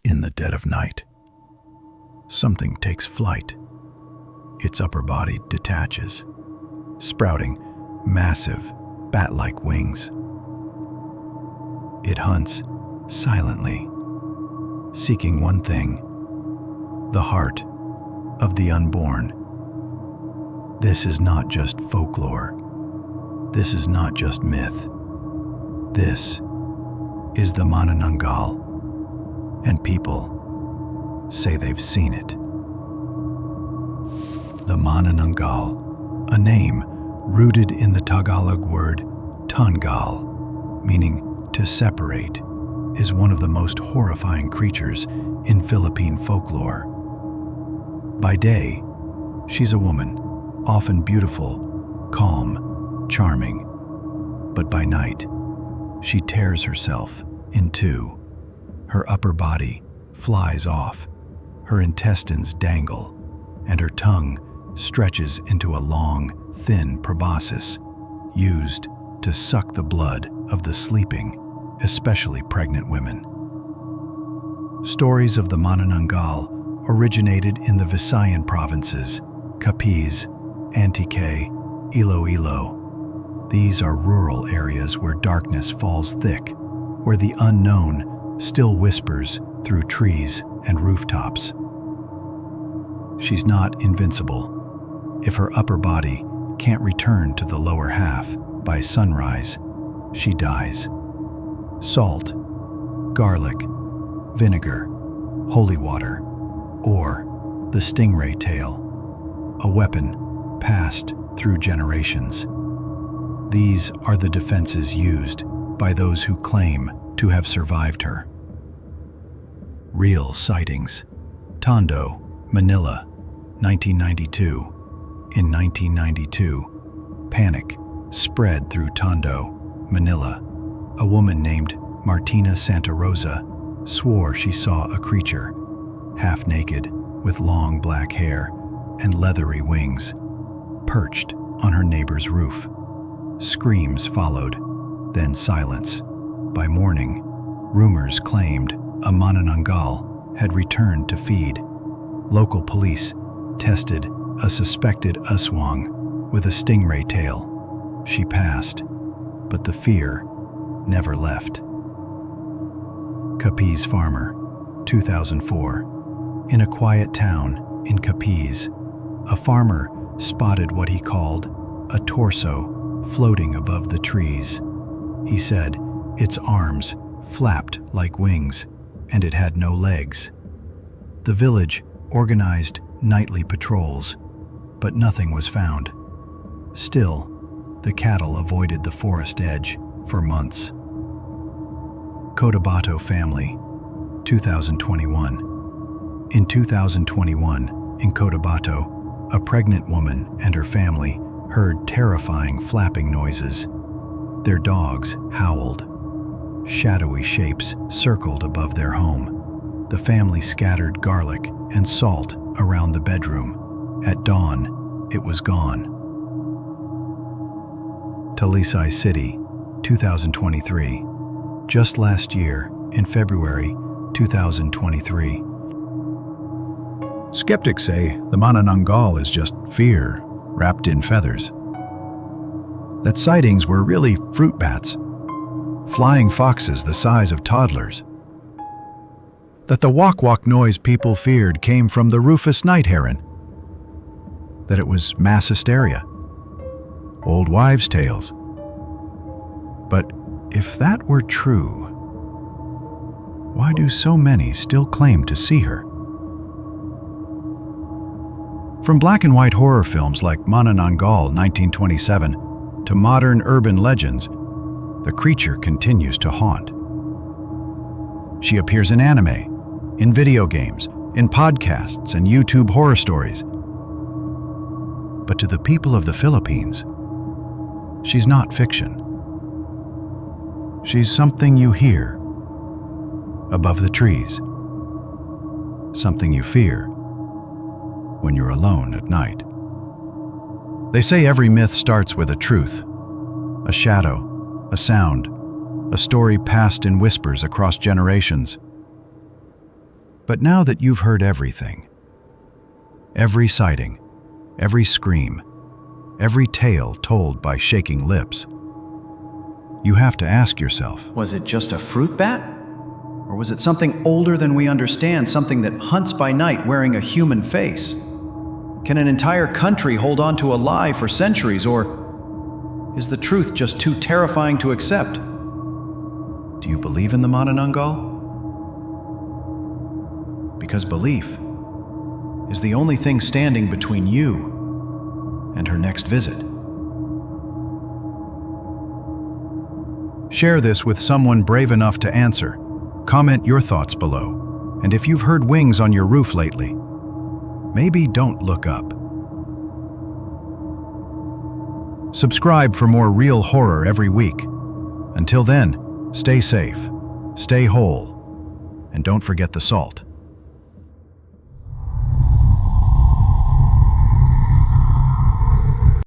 In the dead of night, something takes flight. Its upper body detaches, sprouting massive, bat-like wings. It hunts silently, seeking one thing: the heart of the unborn. This is not just folklore. This is not just myth. This is the Manananggal, and people say they've seen it. The Manananggal, a name rooted in the Tagalog word tanggal, meaning to separate, is one of the most horrifying creatures in Philippine folklore. By day, she's a woman, often beautiful, calm, charming. But by night, she tears herself in two. Her upper body flies off, her intestines dangle, and her tongue stretches into a long, thin proboscis used to suck the blood of the sleeping, especially pregnant women. Stories of the Manananggal originated in the Visayan provinces, Capiz, Antique, Iloilo. These are rural areas where darkness falls thick, where the unknown still whispers through trees and rooftops. She's not invincible. If her upper body can't return to the lower half by sunrise, she dies. Salt, garlic, vinegar, holy water, or the stingray tail, a weapon passed through generations. These are the defenses used by those who claim to have survived her. Real sightings. Tondo, Manila, 1992. In 1992, panic spread through Tondo, Manila. A woman named Martina Santa Rosa swore she saw a creature, half naked, with long black hair and leathery wings, perched on her neighbor's roof. Screams followed, then silence. By morning, rumors claimed a Manananggal had returned to feed. Local police tested a suspected aswang with a stingray tail. She passed, but the fear never left. Capiz farmer, 2004. In a quiet town in Capiz, a farmer spotted what he called a torso floating above the trees. He said its arms flapped like wings, and it had no legs. The village organized nightly patrols, but nothing was found. Still, the cattle avoided the forest edge for months. Cotabato family, 2021. In 2021, in Cotabato, a pregnant woman and her family heard terrifying flapping noises. Their dogs howled. Shadowy shapes circled above their home. The family scattered garlic and salt around the bedroom. At dawn, it was gone. Talisay City, 2023. Just last year, in February 2023. Skeptics say the Manananggal is just fear wrapped in feathers. That sightings were really fruit bats, flying foxes the size of toddlers. That the walk-walk noise people feared came from the rufous night heron. That it was mass hysteria, old wives' tales. But if that were true, why do so many still claim to see her? From black and white horror films like Manananggal 1927 to modern urban legends, the creature continues to haunt. She appears in anime, in video games, in podcasts and YouTube horror stories. But to the people of the Philippines, she's not fiction. She's something you hear above the trees, something you fear when you're alone at night. They say every myth starts with a truth, a shadow, a sound, a story passed in whispers across generations. But now that you've heard everything, every sighting, every scream, every tale told by shaking lips, you have to ask yourself, was it just a fruit bat? Or was it something older than we understand, something that hunts by night wearing a human face? Can an entire country hold on to a lie for centuries, or is the truth just too terrifying to accept? Do you believe in the Manananggal? Because belief is the only thing standing between you and her next visit. Share this with someone brave enough to answer. Comment your thoughts below. And if you've heard wings on your roof lately, maybe don't look up. Subscribe for more real horror every week. Until then, stay safe, stay whole, and don't forget the salt.